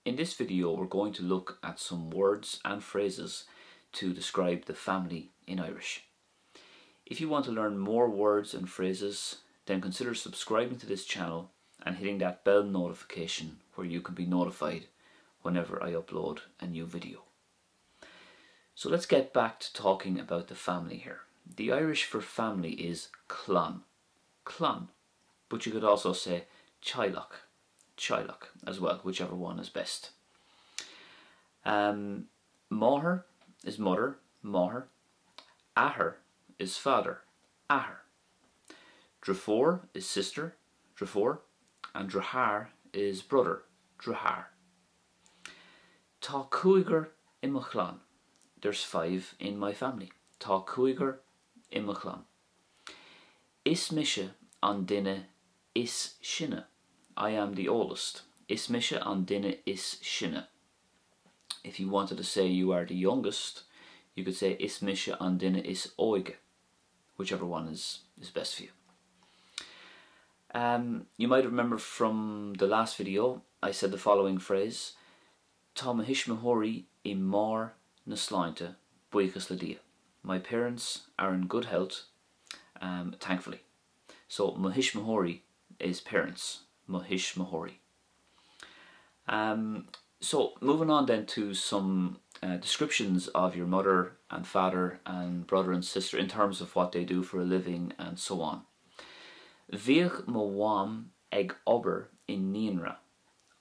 In this video we're going to look at some words and phrases to describe the family in Irish. If you want to learn more words and phrases, then consider subscribing to this channel and hitting that bell notification where you can be notified whenever I upload a new video. So let's get back to talking about the family here. The Irish for family is Clann. Clann. But you could also say Chiloch. Chiloch as well, whichever one is best. Máthar is mother, Máthar. Athair is father, Athair. Deirfiúr is sister, Deirfiúr. And Deartháir is brother, Deartháir. Tá cúigear i mo Clann. There's 5 in my family. Tá cúigear i mo Clann. Is mise an duine is sinne. I am the oldest. Is mise an duine is sinne. If you wanted to say you are the youngest, you could say is mise an duine is óige. Whichever one is best for you. You might remember from the last video I said the following phrase: Tá mo hismeóirí I mór na sláinte buíochas le dia. My parents are in good health, thankfully. So mo hismeóirí is parents. Mo hismeóirí. So moving on then to some descriptions of your mother and father and brother and sister in terms of what they do for a living and so on. Bhíodh mo bham ag obair in Naíonra,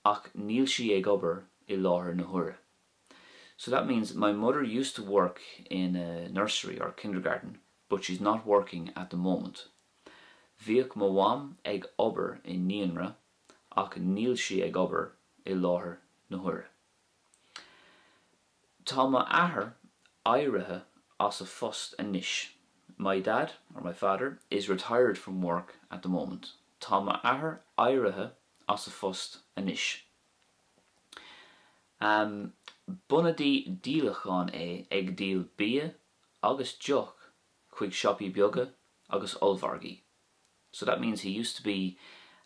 ach níl sí ag obair I láthair na huire. So that means my mother used to work in a nursery or kindergarten, but she's not working at the moment. Bhíodh mo bham ag obair in Naíonra, ach níl sí ag obair I láthair na huire. Tá mo athair éirithe as a fust anois. My dad, or my father, is retired from work at the moment. Tá mo athair éirithe as a fust anois. Bunadí díleachán ag díal bia agus Deoch chuig siopaí beaga agus olbhargaí. So that means he used to be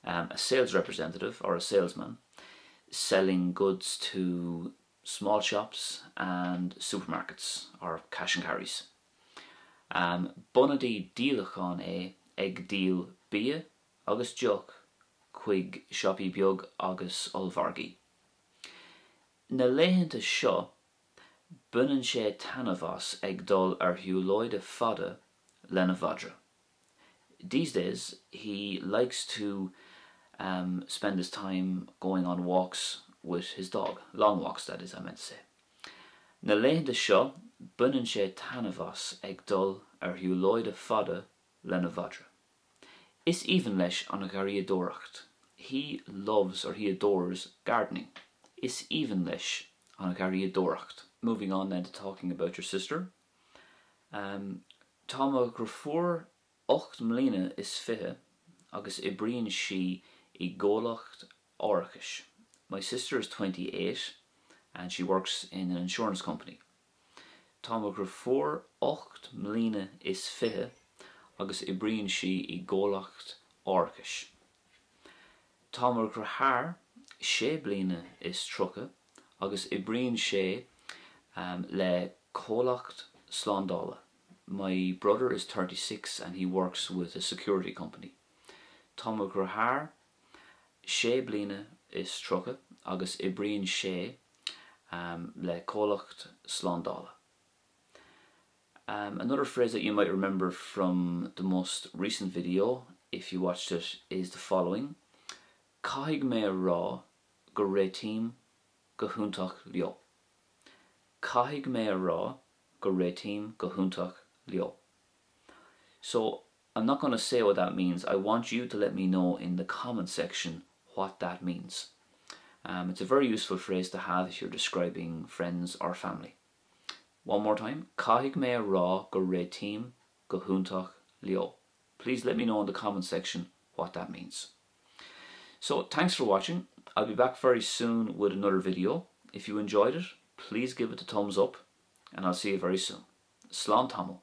a sales representative or a salesman selling goods to small shops and supermarkets or cash and carries. Bunadí díleachán ag díal bia agus Deoch chuig siopaí beag agus olbhargaí. Na léitheanta seo bunan sé tanamhas ag dul ar shiúlóide fada lena bhadra. These days he likes to spend his time going on walks with his dog. Long walks, that is, I meant to say. Na léitheanta seo bunan sé tanamhas ag dul ar shiúlóide fada lena bhadra. Is even leis an garí adóracht. He loves or he adores gardening. Is even leis an garí adóracht. Moving on then to talking about your sister. Tá mo gur fuair 8 mbliana is fiche agus I bríonn sí I ggólacht áireachais. My sister is 28 and she works in an insurance company. Tá mo gur fuair 8 mbliana is fiche agus I bríonn sí I ggólacht áireachais. Tá mo gur thar 6 bliana is trocha agus I bríonn sé le cólacht slándála. My brother is 36 and he works with a security company. Tá mo gur thar 6 bliana is trocha agus I bríonn sé le cólacht slándála. Another phrase that you might remember from the most recent video, if you watched it, is the following: Caithfidh mé rá go réitím go hiontach leo. Caithfidh mé rá go réitím go hiontach leo. So I'm not going to say what that means. I want you to let me know in the comment section what that means. It's a very useful phrase to have if you're describing friends or family. One more time. Caithfidh mé rá go réitím go hiontach leo. Please let me know in the comment section what that means. So thanks for watching. I'll be back very soon with another video. If you enjoyed it, please give it a thumbs up and I'll see you very soon. Slán tamil.